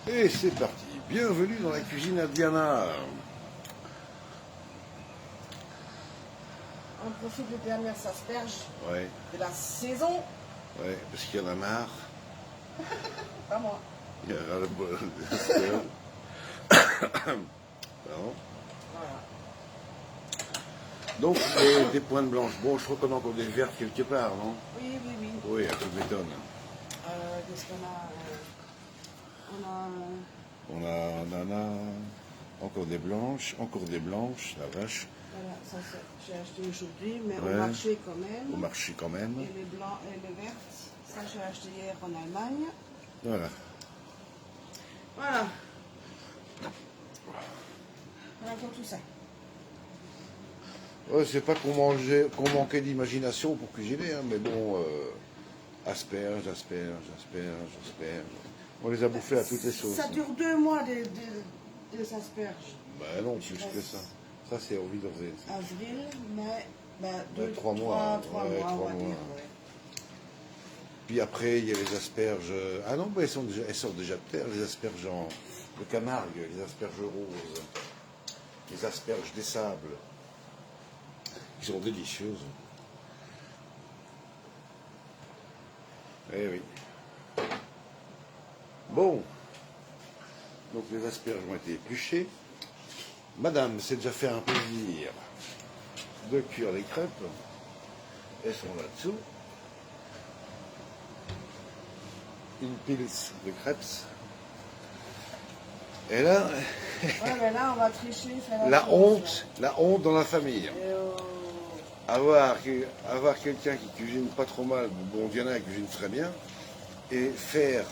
Et c'est parti. Bienvenue dans la cuisine à Diana. On profite des dernières asperges Ouais, de la saison. ouais, parce qu'il y en a marre. Pas moi. Il y en a le bol. Pardon. Voilà. Donc, des pointes blanches. Bon, je crois qu'on a encore des vertes quelque part, non? Oui, oui, oui. Oui, un peu m'étonne. Qu'est-ce qu'on a On en a encore des blanches, la vache. voilà, ça j'ai acheté aujourd'hui, mais Ouais. au marché quand même. Au marché quand même. Et les blancs et les vertes, ça j'ai acheté hier en Allemagne. Voilà. Voilà. Voilà pour tout ça. Ouais, c'est pas qu'on manquait d'imagination pour cuisiner, hein, mais bon, asperges. On les a bouffés à toutes les sauces. Ça dure 2 mois des asperges. Ben non, plus que ça. Ça, c'est envie de revenir. Avril, mai, 3 mois. trois Ouais, mois, 3 on va mois. dire. Ouais. Puis après, il y a les asperges. Ah non, ben, elles sortent déjà de terre, les asperges de Camargue, les asperges roses, les asperges des sables, qui sont délicieuses. Eh oui. Bon. Donc les asperges ont été épluchées. Madame s'est déjà fait un plaisir de cuire les crêpes. Elles sont là-dessous. Une pils de crêpes. Et là, Ouais, mais là, on va tricher, faire la chose, honte dans la famille. là. Et, Avoir quelqu'un qui cuisine pas trop mal, bon, Diana cuisine très bien, et faire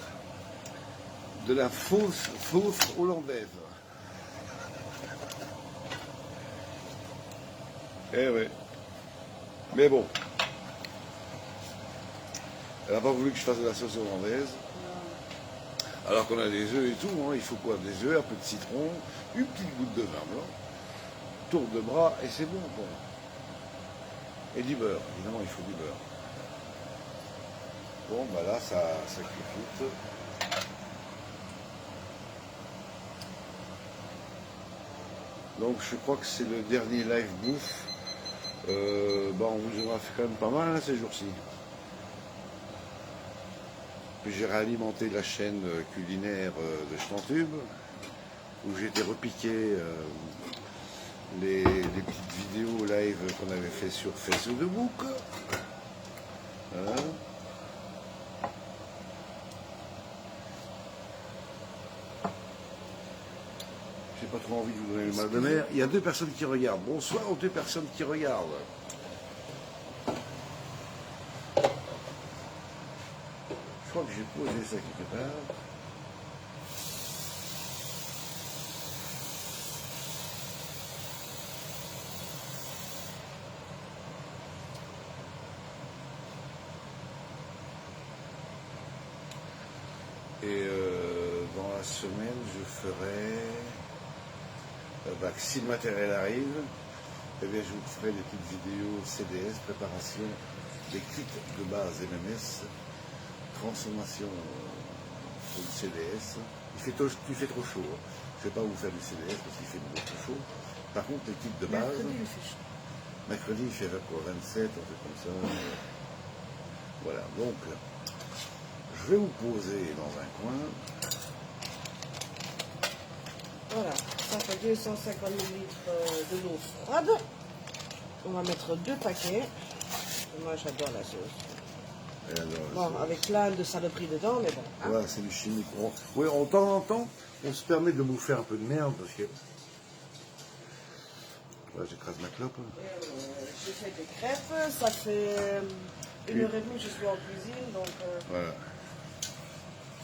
de la fausse hollandaise. Eh oui. Mais bon. Elle n'a pas voulu que je fasse de la sauce hollandaise. Alors qu'on a des œufs et tout, hein. Il faut quoi? Des œufs, un peu de citron, une petite goutte de vin blanc, tour de bras, et c'est bon, quoi. Et du beurre, évidemment, il faut du beurre. Bon, bah là, ça cuit vite. Donc, je crois que c'est le dernier live bouffe. Bah, on vous aura fait quand même pas mal, hein, ces jours-ci. Puis j'ai réalimenté la chaîne culinaire de Stantube, où j'ai été repiquer les petites vidéos live qu'on avait fait sur Facebook. Hein. J'ai pas trop envie de vous donner le mal de mer. Il y a 2 personnes qui regardent. Bonsoir aux 2 personnes qui regardent. Je crois que j'ai posé ça quelque part. Et dans la semaine, je ferai, si le matériel arrive, eh bien, je vous ferai des petites vidéos CDS, préparation des kits de base MMS, transformation pour le CDS. Il fait trop chaud. Hein. Je ne vais pas vous faire du CDS parce qu'il fait beaucoup trop chaud. Par contre, les kits de base, mercredi, il fait chaud. mercredi, il fait quoi, 27, un truc comme ça. Voilà, donc, je vais vous poser dans un coin. Voilà, ça fait 250 ml de l'eau froide. On va mettre 2 paquets. Moi, j'adore la sauce. Et alors, Bon, avec plein de saloperies dedans, mais bon. Hein. voilà, c'est du chimique. Oui, en temps en temps, on se permet de bouffer un peu de merde parce que. Voilà, j'écrase ma clope. J'ai fait des crêpes, ça fait 1h30 que je suis en cuisine, donc Voilà.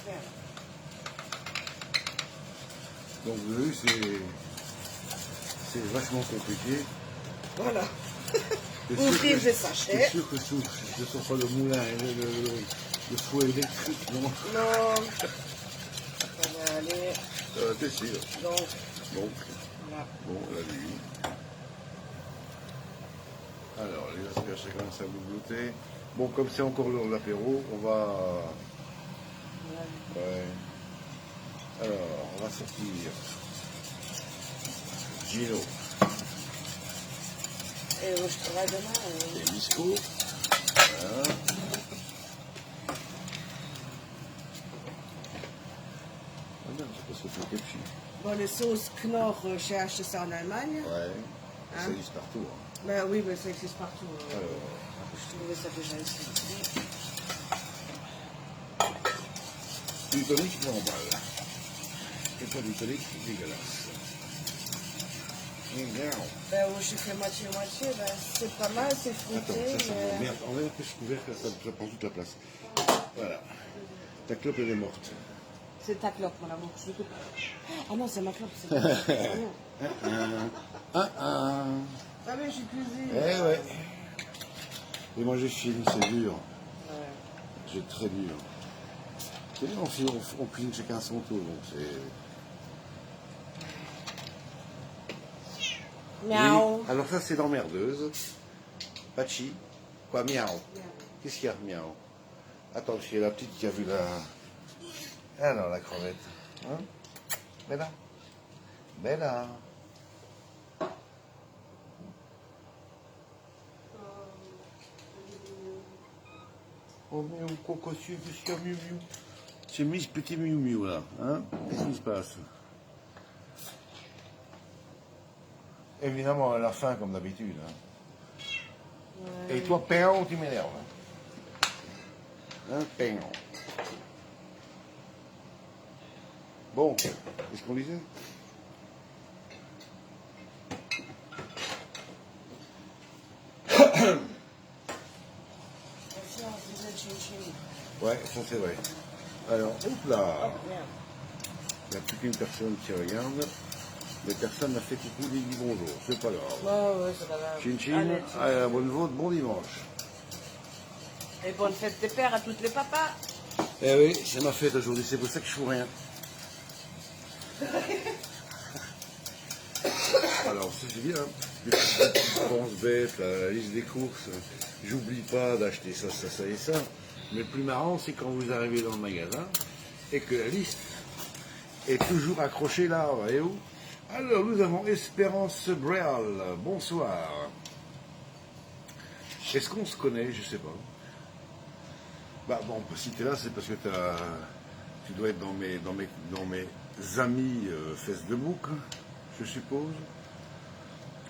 faire. Donc vous avez vu, c'est vachement compliqué. Voilà. C'est Ouvrir sûr des que- sachets. C'est sûr que ce ne sont pas le moulin et le fouet électrique, non. Non. Ça va aller. T'es sûr. Donc, Donc, voilà. bon, la nuit. Alors, les asperges, ça commence à vous goûter. Bon, comme c'est encore l'heure de l'apéro, on va. Voilà. Ouais. Alors, sortir Gino Et je travaille demain. et Misco. Voilà. Ah non, c'est parce que c'est ketchup. Bon, les sauces Knorr, j'ai acheté ça en Allemagne. Ouais, ça Hein? existe partout. Hein. Ben oui, mais ça existe partout. Alors, Je trouvais ça déjà ici. du tonique normal. Et pas du tonique dégueulasse. Et bien. Ben oui, j'ai fait moitié-moitié. Ben, c'est pas mal, c'est Attends, fruité. ça mais... merde. Enlève un peu ce couvercle, ça prend toute la place. Voilà. Ta clope, elle est morte. C'est ta clope, mon amour. Ah non, c'est ma clope. C'est Ah ah. Ah mais je suis cuisine. Eh ouais. Et moi j'ai fini, c'est dur. Ouais. C'est très dur. C'est bien, on cuisine chacun à son tour, donc c'est... Miaou. Oui. Alors ça c'est l'emmerdeuse. Pachi. Quoi, miaou. Qu'est-ce qu'il y a, miaou? Attends, parce qu'il y a la petite qui a vu la... Alors la crevette. Hein? Bella. Bella. Oh miou, cocossier, qu'est-ce qu'il y a, miou miou? C'est Miss Petit Miou Miou là, hein? Qu'est-ce qui se passe? Évidemment, elle a faim comme d'habitude. Hein. Ouais. Et toi, Péon, tu m'énerves. Hein, Péon. Bon, qu'est-ce qu'on disait? Merci, on disait chin-chin. Ouais, ça c'est vrai. Alors, hop là. Oh, merde. Il n'y a plus qu'une personne qui regarde. Mais personne n'a fait coucou ni dit bonjour. C'est pas grave. Ouais, c'est pas grave. Chin chin, Allez, à la bonne vôtre, bon dimanche. Et bonne fête des pères à toutes les papas. Eh oui, c'est ma fête aujourd'hui, c'est pour ça que je fous rien. Alors, ça c'est bien. Les petites dépenses bêtes, la liste des courses. J'oublie pas d'acheter ça, ça, ça et ça. Mais le plus marrant, c'est quand vous arrivez dans le magasin et que la liste est toujours accrochée là, voyez-vous. Alors, nous avons Espérance Bréal. Bonsoir. Est-ce qu'on se connaît? Je sais pas. Bah bon, si t'es là, c'est parce que tu dois être dans mes amis Facebook, je suppose.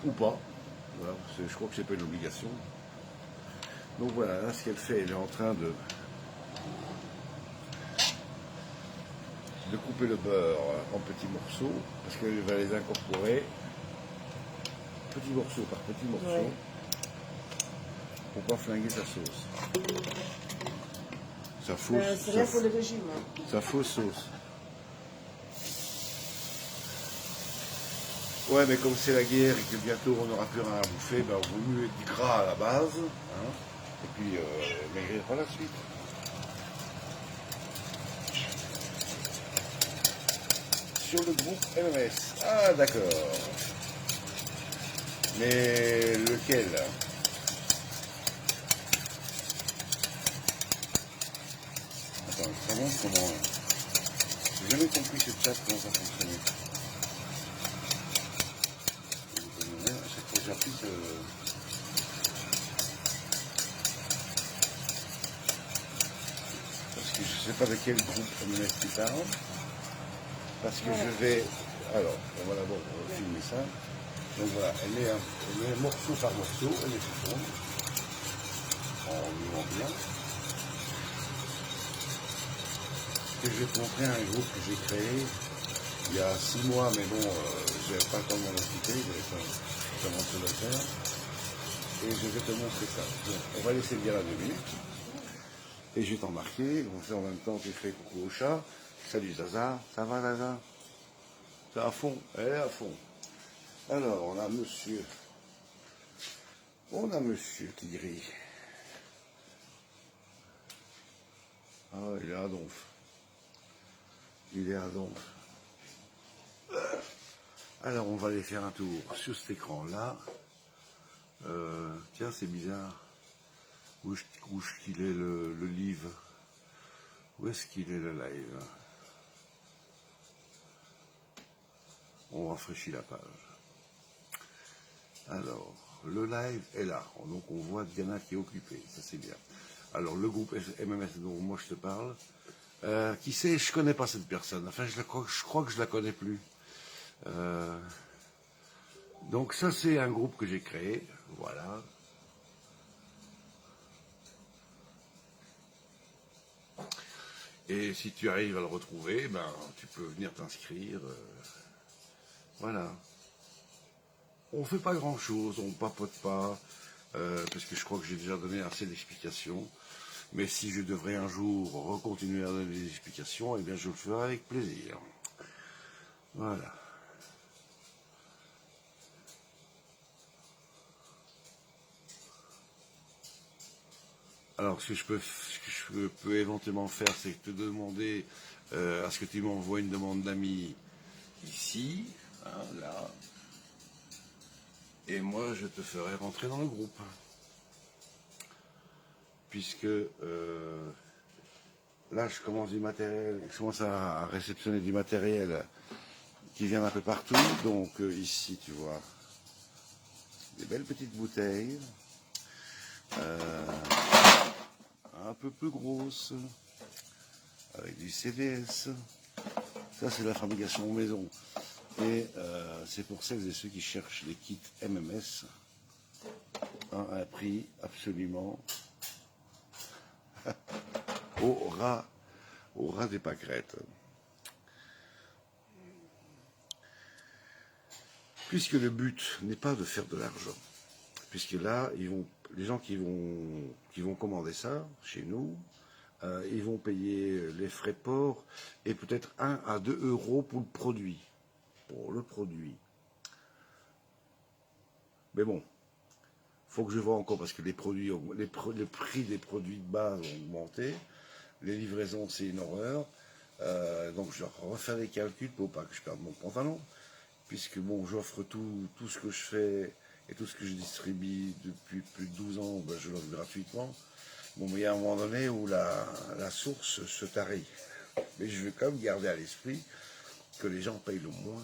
Ou pas. Voilà, je crois que c'est pas une obligation. Donc voilà, là, ce qu'elle fait, elle est en train de couper le beurre en petits morceaux, parce qu'elle va les incorporer petit morceau par petit morceau, Ouais. pour pas flinguer sa sauce. Sa fausse, C'est rien pour le régime. Hein. sa fausse sauce. Ouais, mais comme c'est la guerre et que bientôt on n'aura plus rien à bouffer, ben, vaut mieux du gras à la base, hein, et puis maigrir par la suite. Sur le groupe MMS. Ah, d'accord. Mais lequel? Attends, ça montre comment... J'ai jamais compris ce chat, comment ça fonctionnait. À chaque fois que j'applique... Parce que je ne sais pas de quel groupe MMS tu parles. Parce que je vais... Alors, on va d'abord filmer ça. Donc voilà, elle met morceau par morceau, elle est tout tourne. En limant bien. Et je vais te montrer un groupe que j'ai créé il y a 6 mois, mais bon, je n'avais pas le temps de m'en occuper, j'avais pas vraiment de choses à faire. Et je vais te montrer ça. Donc, on va laisser bien là 2 minutes. Et je vais t'embarquer, on fait en même temps, tu fais coucou au chat. Salut Zaza, ça va Zaza? C'est à fond, elle est à fond. Alors, on a monsieur qui rit. Ah, il est à donf. Il est à donf. Alors, on va aller faire un tour sur cet écran-là. Tiens, c'est bizarre. Où est-ce qu'il est le livre? Où est-ce qu'il est le live? On rafraîchit la page. Alors, le live est là. Donc on voit Diana qui est occupée. Ça c'est bien. Alors le groupe MMS dont moi je te parle. Qui sait, je connais pas cette personne. Enfin, je crois que je la connais plus. Donc ça c'est un groupe que j'ai créé. Voilà. Et si tu arrives à le retrouver, ben tu peux venir t'inscrire. Voilà. On fait pas grand chose, on papote pas, parce que je crois que j'ai déjà donné assez d'explications. Mais si je devrais un jour recontinuer à donner des explications, eh bien je le ferai avec plaisir. Voilà. Alors ce que je peux éventuellement faire, c'est te demander à ce que tu m'envoies une demande d'amis ici, hein, là. Et moi, je te ferai rentrer dans le groupe. Puisque là, je commence à réceptionner du matériel qui vient d'un peu partout. Donc ici, tu vois, des belles petites bouteilles, un peu plus grosses, avec du CDS. Ça, c'est la fabrication maison. Et c'est pour celles et ceux qui cherchent les kits MMS à un prix absolument au ras des pâquerettes. Puisque le but n'est pas de faire de l'argent, puisque là, les gens qui vont commander ça chez nous, ils vont payer les frais de port et peut-être 1 à 2 euros pour le produit. Mais bon, faut que je vois encore parce que le prix des produits de base ont augmenté. Les livraisons, c'est une horreur. Donc je dois refaire les calculs pour pas que je perde mon pantalon. Puisque bon, j'offre tout ce que je fais et tout ce que je distribue depuis plus de 12 ans, ben, je l'offre gratuitement. Bon, mais il y a un moment donné où la source se tarit. Mais je veux quand même garder à l'esprit que les gens payent le moins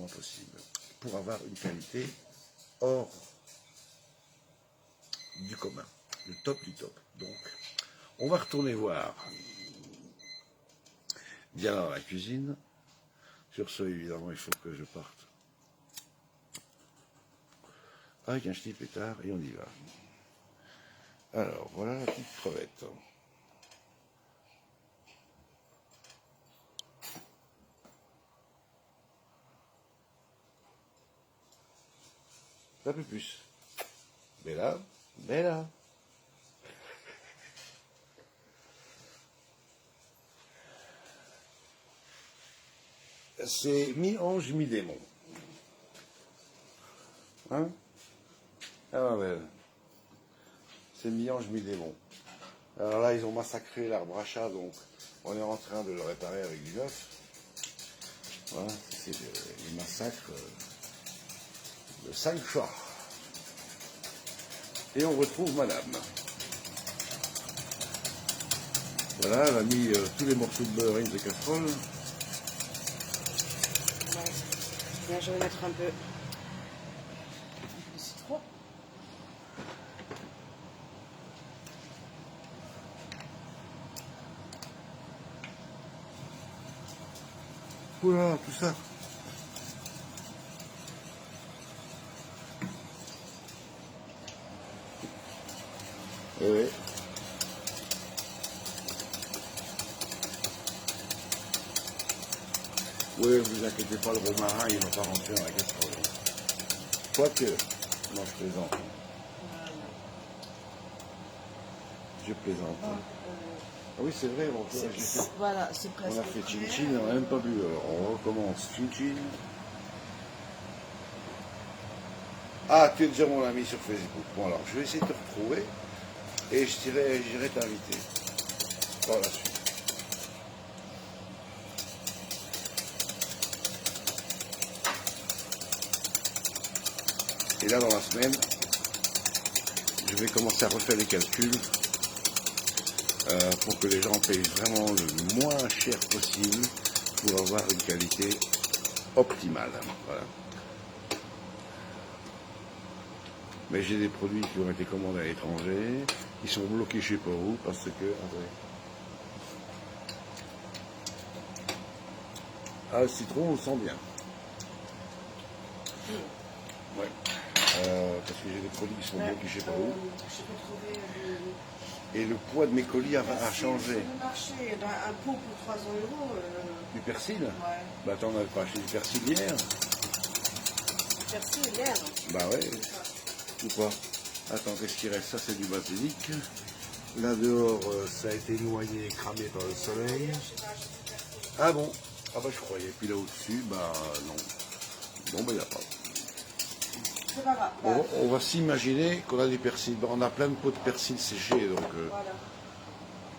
possible, pour avoir une qualité hors du commun, le top du top. Donc, on va retourner voir Diana dans la cuisine. Sur ce, évidemment, il faut que je parte avec un ch'ti pétard et on y va. Alors, voilà la petite crevette. Un peu plus. Bella. C'est mi-ange, mi-démon. Hein? Ah ouais. C'est mi-ange, mi-démon. Alors là, ils ont massacré l'arbre à chat, donc on est en train de le réparer avec du neuf. Voilà, c'est le massacre de 5 chats. Et on retrouve madame. Voilà, elle a mis tous les morceaux de beurre de casserole. Là, je vais mettre un peu de citron. Oula, tout ça. Oui. Oui, vous inquiétez pas, le romarin, il ne va pas rentrer dans la casserole. Quoique, non, je plaisante. Je plaisante. Ah oui, c'est vrai, Voilà, c'est presque. On a fait chin-chin, on n'a même pas bu. Alors, on recommence chin-chin. Ah, tu es déjà mon ami sur Facebook. Bon, alors, je vais essayer de te retrouver et j'irai t'inviter par la suite. Et là, dans la semaine, je vais commencer à refaire les calculs pour que les gens payent vraiment le moins cher possible pour avoir une qualité optimale. Voilà. Mais j'ai des produits qui ont été commandés à l'étranger, qui sont bloqués je sais pas où, parce que... Attendez. Ah, le citron, on le sent bien. Ouais. Parce que j'ai des produits qui sont bloqués je sais pas où. Et le poids de mes colis a changé. Sur le marché, dans un pot pour 300 €. Du persil? Ouais. Bah attends, on n'avait pas acheté du persil hier. Persil, l'air. Bah ouais. Ou pas? Attends, qu'est-ce qui reste? Ça, c'est du basilic. Là dehors, ça a été noyé, cramé par le soleil. Ah bon? Ah bah je croyais. Puis là au-dessus, bah non. Bon bah il n'y a pas. C'est pas grave. On va s'imaginer qu'on a du persil. Bah, on a plein de pots de persil séchés, donc Voilà.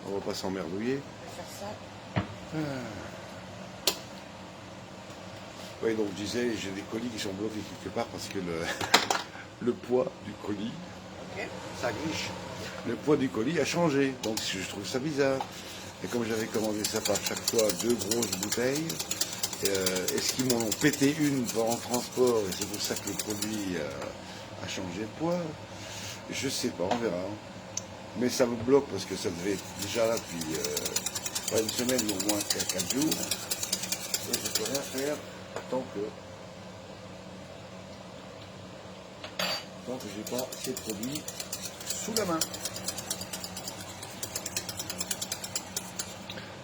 on va pas s'emmerdouiller. On va faire ça. Oui, donc je disais, j'ai des colis qui sont bloqués quelque part parce que le poids du colis, Ok. ça griche. Le poids du colis a changé, donc je trouve ça bizarre. Et comme j'avais commandé ça par chaque fois 2 grosses bouteilles, est-ce qu'ils m'en ont pété une en transport et c'est pour ça que le produit a changé de poids? Je sais pas, on verra. Mais ça me bloque parce que ça devait être déjà là depuis pas une semaine, mais au moins 4 jours. Et je peux rien faire tant que j'ai pas ces produits sous la main.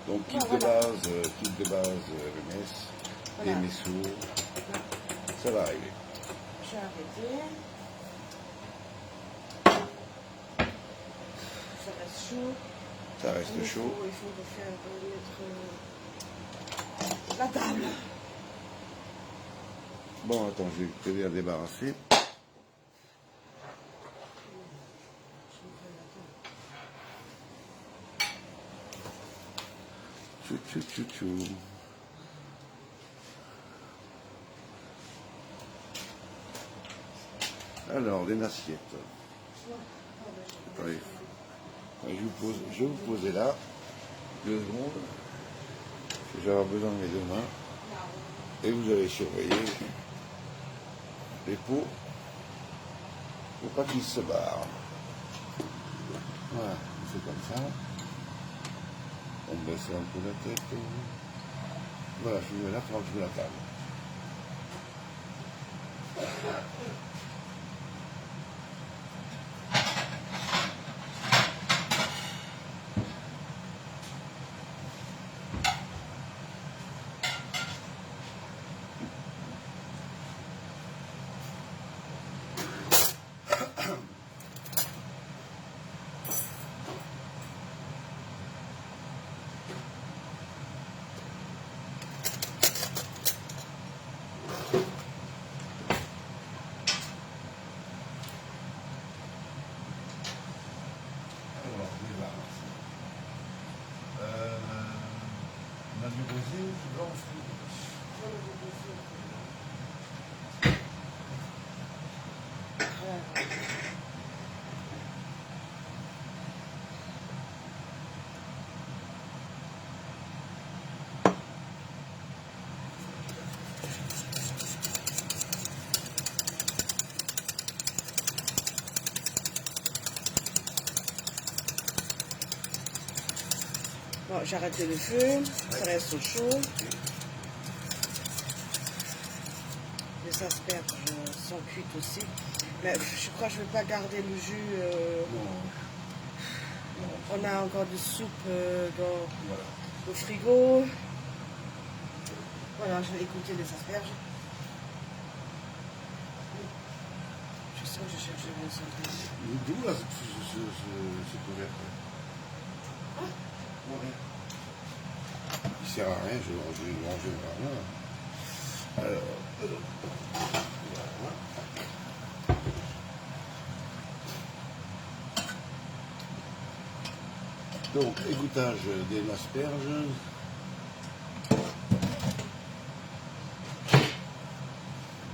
Donc kit de base RMS, des Messo, ça va arriver. J'ai arrêté. Ça reste chaud. Ça reste chaud. Il faut refaire mettre la table. Bon, attends, je vais t'aider à débarrasser. Tchou. Alors, des assiettes. Attendez. Je vais vous poser là. 2 secondes. Je vais avoir besoin de mes 2 mains. Et vous allez surveiller les pots. Il ne faut pas qu'ils se barrent. Voilà, on fait comme ça. On baisse un peu la tête. Voilà, je vous mets là quand je mets la table. On a du rosé ou du blanc au frigo? Bon, j'ai arrêté le feu, ça reste au chaud. Les asperges sont cuites aussi. Mais je crois que je ne vais pas garder le jus. On a encore de soupe dans le frigo. Voilà, je vais écouter les asperges. Je sens que je cherche les asperges. D'où là ce couvercle? Il sert à rien, je vais le manger vraiment. Alors, voilà. Donc, égouttage des asperges.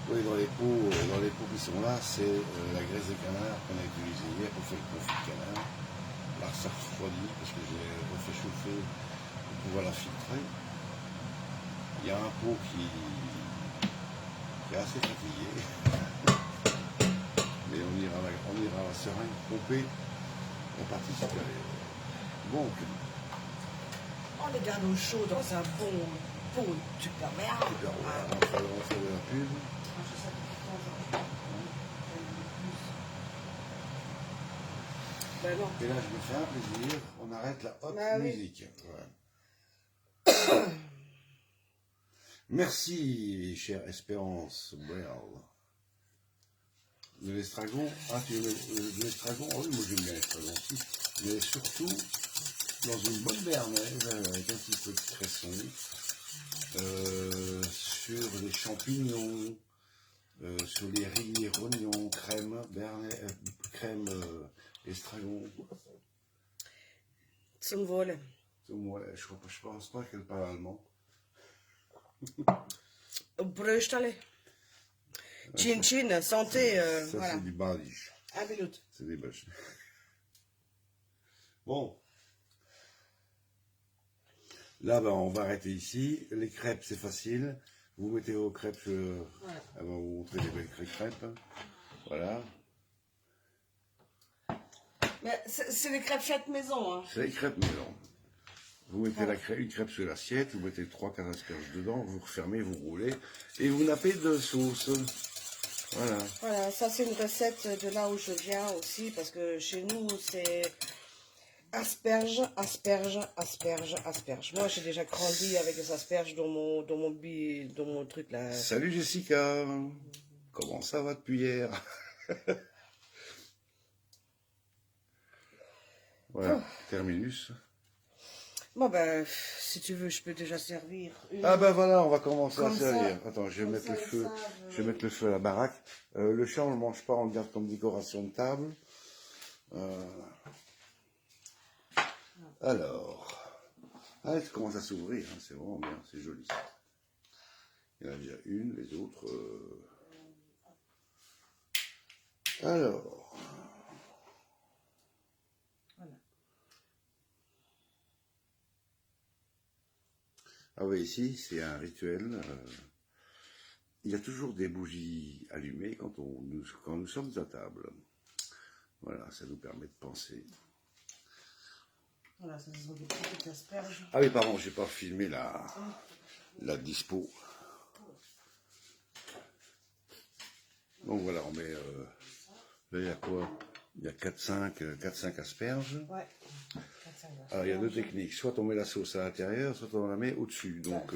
Oui, dans les pots qui sont là, c'est la graisse de canard qu'on a utilisée hier pour faire le confit de canard. Là, ça refroidit parce que j'ai refait chauffer pour pouvoir la filtrer. Il y a un pot qui est assez fatigué. Mais on ira à la seringue pomper la partie supérieure. Donc, On les garde au chaud dans un bon pot de perméable. super, on fait de la pub. Ben non. Et là, je me fais un plaisir, on arrête la haute Ah oui. musique. Ouais. Merci, chère Espérance Berle. De l'estragon, ah tu mets de l'estragon, oh oui, moi j'aime bien l'estragon aussi, mais surtout dans une bonne béarnaise avec un petit peu de cresson, sur les champignons, sur les riz, les rognons, crème, crème estragon. Zum Wohle. Ouais, je pense pas qu'elle parle allemand. Brösterle. Chin chin, santé. Ça Voilà. c'est du badisch. Un minute. C'est des bâches. Bon. Là, ben, on va arrêter ici. Les crêpes, c'est facile. Vous mettez vos crêpes, Voilà. elle va vous montrer des belles crêpes. Voilà. Mais c'est les crêpes faites maison. Hein. C'est les crêpes maison. Vous mettez une crêpe sur l'assiette, vous mettez 3-4 asperges dedans, vous refermez, vous roulez, et vous nappez de sauce. Voilà. Voilà, ça c'est une recette de là où je viens aussi, parce que chez nous c'est asperges, asperges, asperges, asperges. Moi j'ai déjà grandi avec les asperges dans mon truc là. Salut Jessica, comment ça va depuis hier? Voilà, terminus. Bon ben, si tu veux, je peux déjà servir une. Ah ben voilà, on va commencer à Comme servir. ça. Attends, je vais Comme mettre ça, le ils feu. savent, Je vais mettre le feu à la baraque. Le chat, on le mange pas, on le garde comme décoration de table. Alors, ah, ça commence à s'ouvrir, hein, c'est vraiment bien, c'est joli. Il y en a déjà une, les autres. Alors. Voilà. Ah oui, ici, c'est un rituel. Il y a toujours des bougies allumées quand nous sommes à table. Voilà, ça nous permet de penser. Voilà, ça sont des petites asperges. Ah oui, pardon, j'ai pas filmé la dispo. Donc voilà, on met... là, il y a quoi? Il y a 4-5 asperges. Ouais. Alors, il y a deux techniques. Soit on met la sauce à l'intérieur, soit on la met au-dessus. Donc,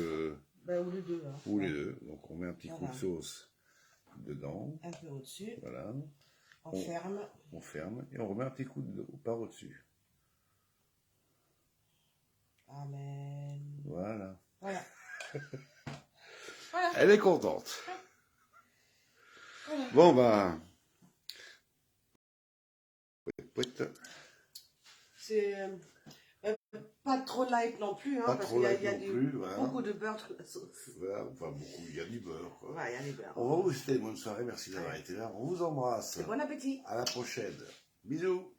Ben, ou les deux. Hein. ou les deux. Donc, on met un petit coup de sauce dedans. Un peu au-dessus. Voilà. On ferme. On ferme et on remet un petit coup par au-dessus. Amen. Voilà. Voilà. Voilà. Elle est contente. Voilà. Bon, ben... C'est pas trop light non plus, hein, Pas parce trop qu'il y a, light il y a non plus, voilà. beaucoup de beurre sur la sauce. Voilà, enfin beaucoup, il y a du beurre. Quoi. Ouais, il y a les beurres. On va vous souhaiter une bonne soirée, merci d'avoir été là. On vous embrasse. Et bon appétit. À la prochaine. Bisous.